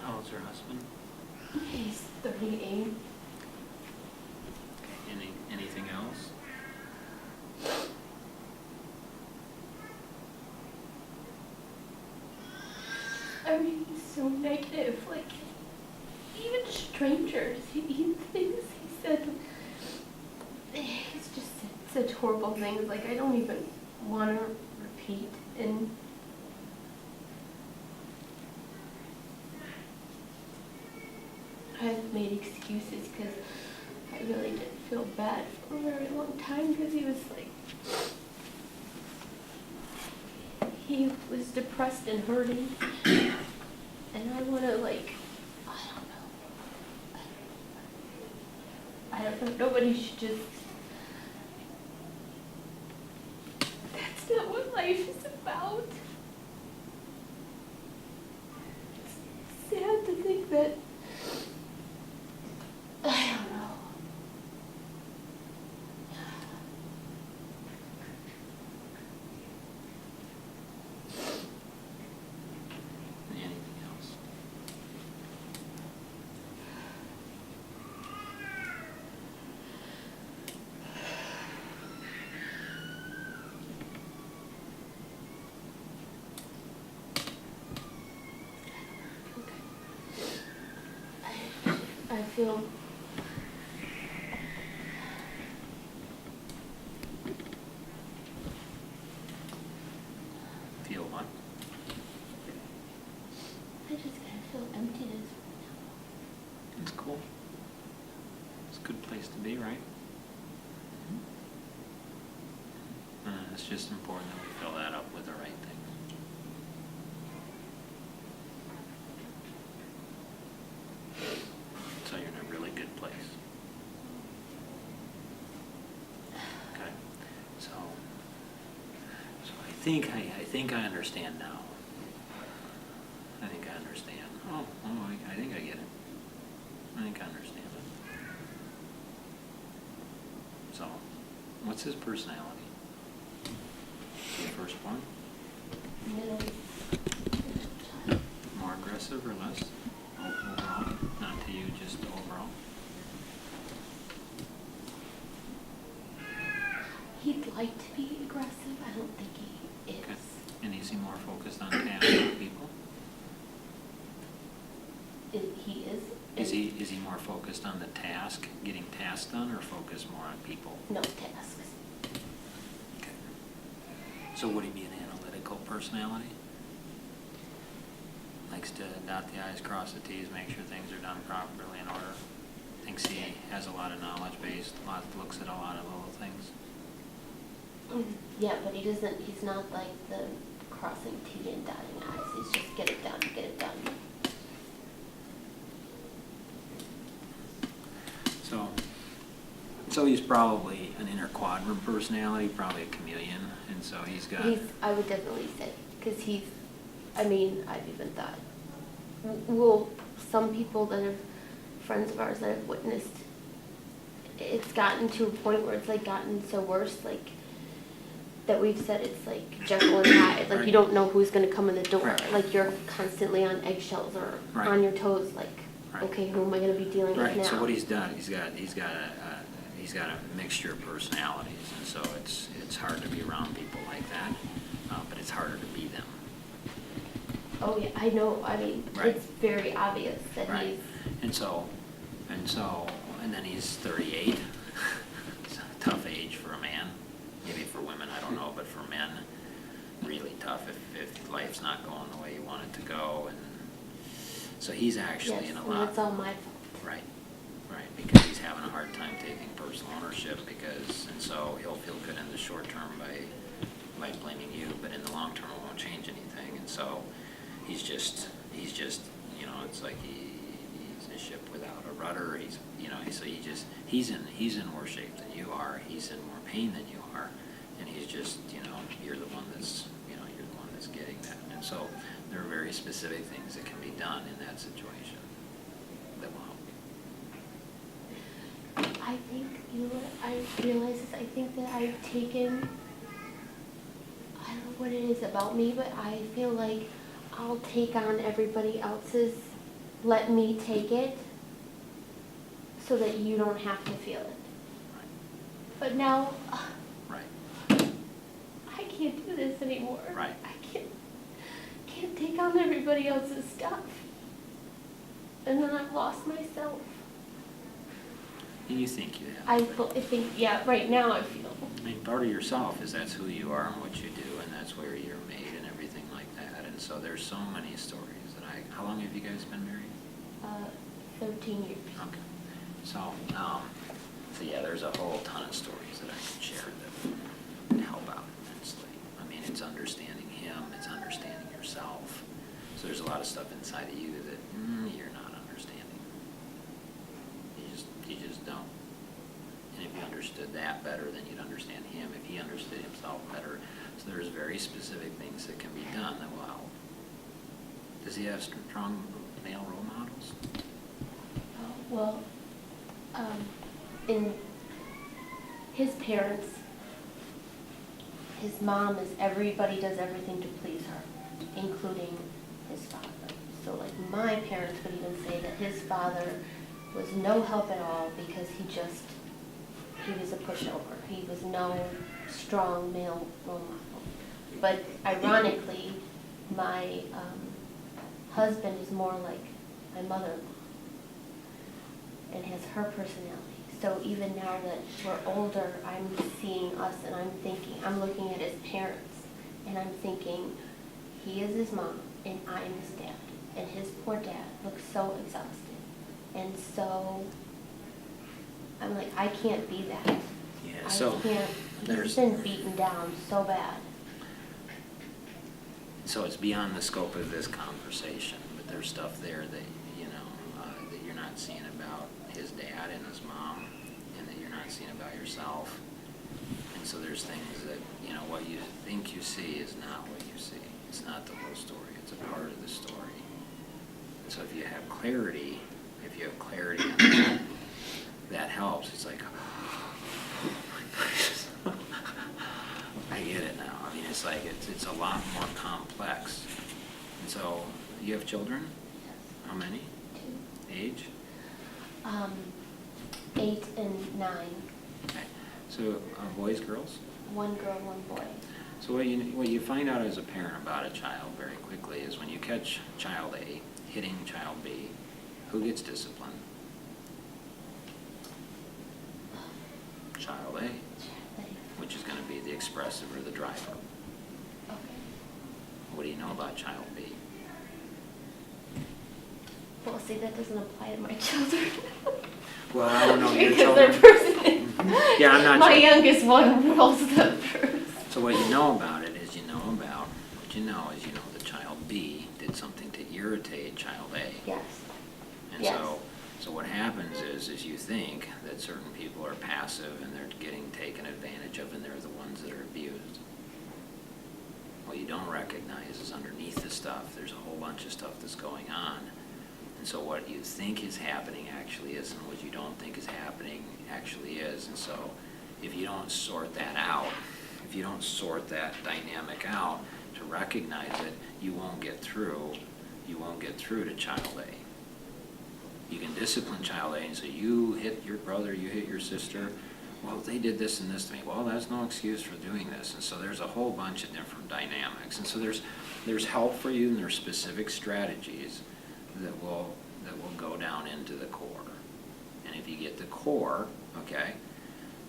How old's your husband? He's 38. Anything else? Everything's so negative, like, even strangers, he things he said, he's just said such horrible things, like, I don't even want to repeat, and I've made excuses because I really did feel bad for a very long time, because he was like, he was depressed and hurting, and I want to, like, I don't know, nobody should just, that's not what life is about. It's sad to think that, I don't know. Anything else? I feel Feel what? I just kind of feel emptiness. It's cool. It's a good place to be, right? It's just important that we fill that up with the right things. So you're in a really good place. Okay. So I think I understand now. I think I understand. I think I get it. I think I understand it. So, what's his personality? The first one? Middle. More aggressive or less? Overall? Not to you, just overall? He'd like to be aggressive. I don't think he is. Okay. And is he more focused on tasks and people? He is. Is he more focused on the task, getting tasks done, or focused more on people? No tasks. Okay. So would he be an analytical personality? Likes to dot the i's, cross the t's, make sure things are done properly in order. Thinks he has a lot of knowledge base, looks at a lot of little things. Yeah, but he's not like the crossing T and dotting I's. He's just get it done, get it done. So he's probably an inner quadrant personality, probably a chameleon, and so he's got. I would definitely say, because I've even thought, well, some people that have, friends of ours that have witnessed, it's gotten to a point where it's like gotten so worse, like, that we've said it's like Jekyll and Hyde, like Right. you don't know who's gonna come in the door, Right. like you're constantly on eggshells or Right. on your toes, like, Right. okay, who am I gonna be dealing with Right, now? so what he's done, he's got a mixture of personalities, and so it's hard to be around people like that, but it's harder to be them. Oh yeah, I know, I mean, Right. it's very obvious that Right. he's And so, and then he's 38. It's a tough age for a man. Maybe for women, I don't know, but for men, really tough if life's not going the way you want it to go. And so he's actually Yes, in a and lot. that's all my fault. Right, right, because he's having a hard time taking personal ownership and so he'll feel good in the short term by blaming you, but in the long term it won't change anything. And so he's just, it's like he's a ship without a rudder. He's in worse shape than you are. He's in more pain than you are. And he's just, you're the one that's getting that. And so there are very specific things that can be done in that situation that will help. I think, I realize this, I think that I've taken, I don't know what it is about me, but I feel like I'll take on everybody else's, let me take it, so that you don't have to feel it. But now, Right, I can't do this anymore. right. I can't take on everybody else's stuff. And then I've lost myself. And you think you have. I think, yeah, right now I feel. I mean, part of yourself is that's who you are and what you do, and that's where you're made and everything like that. And so there's so many stories how long have you guys been married? 13 years. Okay. So yeah, there's a whole ton of stories that I could share that would help out immensely. I mean, it's understanding him, it's understanding yourself. So there's a lot of stuff inside of you that you're not understanding. You just don't. And if you understood that better, then you'd understand him. If he understood himself better, so there's very specific things that can be done that will help. Does he have strong male role models? Well, in his parents, his mom everybody does everything to please her, including his father. So like my parents would even say that his father was no help at all because he was a pushover. He was no strong male role model. But ironically, my husband is more like my mother-in-law and has her personality. So even now that we're older, I'm seeing us and I'm looking at his parents and I'm thinking, he is his mom and I am his dad. And his poor dad looks so exhausted. And so I'm like, I can't be that. Yeah, so I can't, he's been beaten down so bad. So it's beyond the scope of this conversation, but there's stuff there that, that you're not seeing about his dad and his mom, and that you're not seeing about yourself. And so there's things that, what you think you see is not what you see. It's not the whole story. It's a part of the story. And so if you have clarity on that, that helps. It's like, I get it now. I mean, it's like, it's a lot more complex. And so, you have children? Yes. How many? 2. Age? 8 and 9. Okay. So, boys, girls? 1 girl, 1 boy. So what you find out as a parent about a child very quickly is when you catch child A hitting child B, who gets disciplined? Child A, which is going to be the expressive or the driver. Okay. What do you know about child B? Well, see, that doesn't apply to my children. Well, I don't know your because they're children. person. Yeah, I'm not My sure. youngest one rules the first. So what you know about it is the child B did something to irritate child A. Yes. And Yes. so what happens is you think that certain people are passive and they're getting taken advantage of and they're the ones that are abused. What you don't recognize is underneath the stuff, there's a whole bunch of stuff that's going on. And so what you think is happening actually isn't, what you don't think is happening actually is. And so if you don't sort that out, if you don't sort that dynamic out to recognize it, you won't get through to child A. You can discipline child A and say, you hit your brother, you hit your sister, well, they did this and this to me. Well, that's no excuse for doing this. And so there's a whole bunch of different dynamics. And so there's help for you and there's specific strategies that will that will go down into the core. And if you get the core, okay,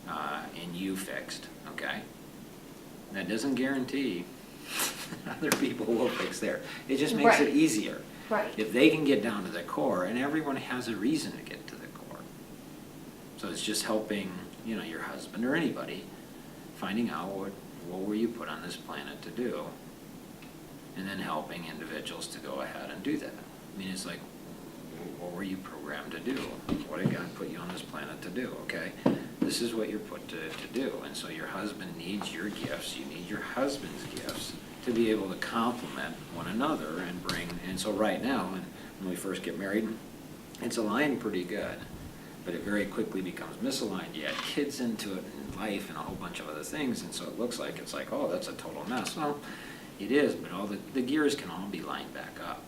and you fixed, okay, that doesn't guarantee other people will fix there. It just makes it Right. easier. Right. If they can get down to the core, and everyone has a reason to get to the core. So it's just helping, you know, your husband or anybody, finding out what were you put on this planet to do, and then helping individuals to go ahead and do that. I mean, it's like, what were you programmed to do? What did God put you on this planet to do, okay? This is what you're put to do. And so your husband needs your gifts, you need your husband's gifts to be able to complement one another and bring, and so right now, when we first get married, it's aligned pretty good, but it very quickly becomes misaligned. You add kids into it and life and a whole bunch of other things, and so it looks like it's like, oh, that's a total mess. Well, it is, but all the gears can all be lined back up.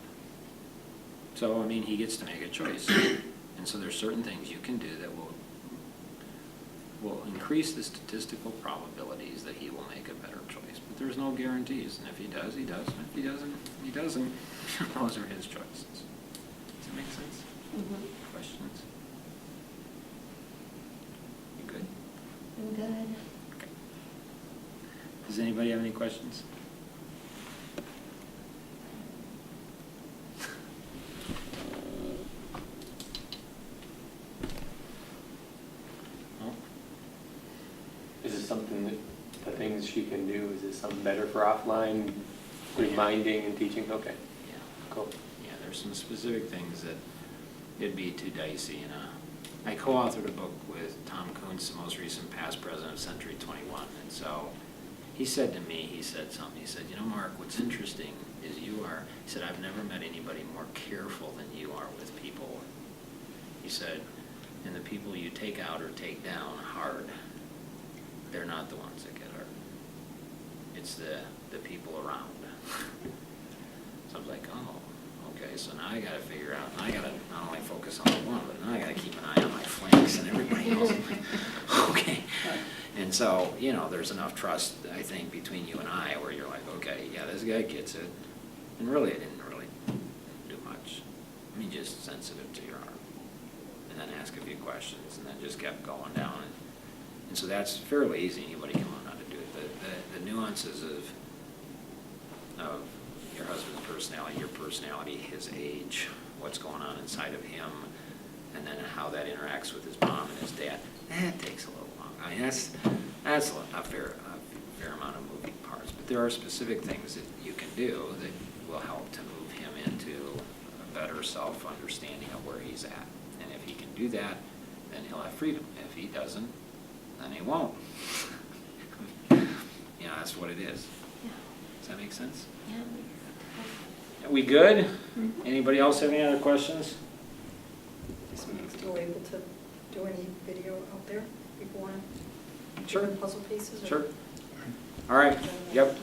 So, I mean, he gets to make a choice. And so there's certain things you can do that will increase the statistical probabilities that he will make a better choice. But there's no guarantees, and if he does, he does, and if he doesn't, he doesn't. Those are his choices. Does that make sense? Mhm. Questions? You good? I'm good. Okay. Does anybody have any questions? No? Is it something that, the things she can do, is it something better for offline, reminding and teaching? Okay, Yeah. cool. Yeah, there's some specific things that it'd be too dicey. And I co-authored a book with Tom Kuntz, the most recent past president of Century 21. And so he said to me, he said something. He said, you know, Mark, what's interesting is he said, I've never met anybody more careful than you are with people. He said, and the people you take out or take down hard, they're not the ones that get hurt. It's the people around. So I was like, oh, okay, so now I gotta figure out, I gotta not only focus on the one, but now I gotta keep an eye on my flanks and everybody else. Okay. And so, you know, there's enough trust, I think, between you and I, where you're like, okay, yeah, this guy gets it. And really, I didn't really do much. I mean, just sensitive to your heart. And then ask a few questions, and then just kept going down. And so that's fairly easy. Anybody can learn how to do it. The nuances of your husband's personality, your personality, his age, what's going on inside of him, and then how that interacts with his mom and his dad, that takes a little long. I mean, that's a fair amount of moving parts. But there are specific things that you can do that will help to move him into a better self-understanding of where he's at. And if he can do that, then he'll have freedom. If he doesn't, then he won't. You know, that's what it is. Yeah. Does that make sense? Yeah. Are we good? Anybody else have any other questions? Still able to do any video out there? People want to Sure. puzzle pieces? or- Sure. All right, yep.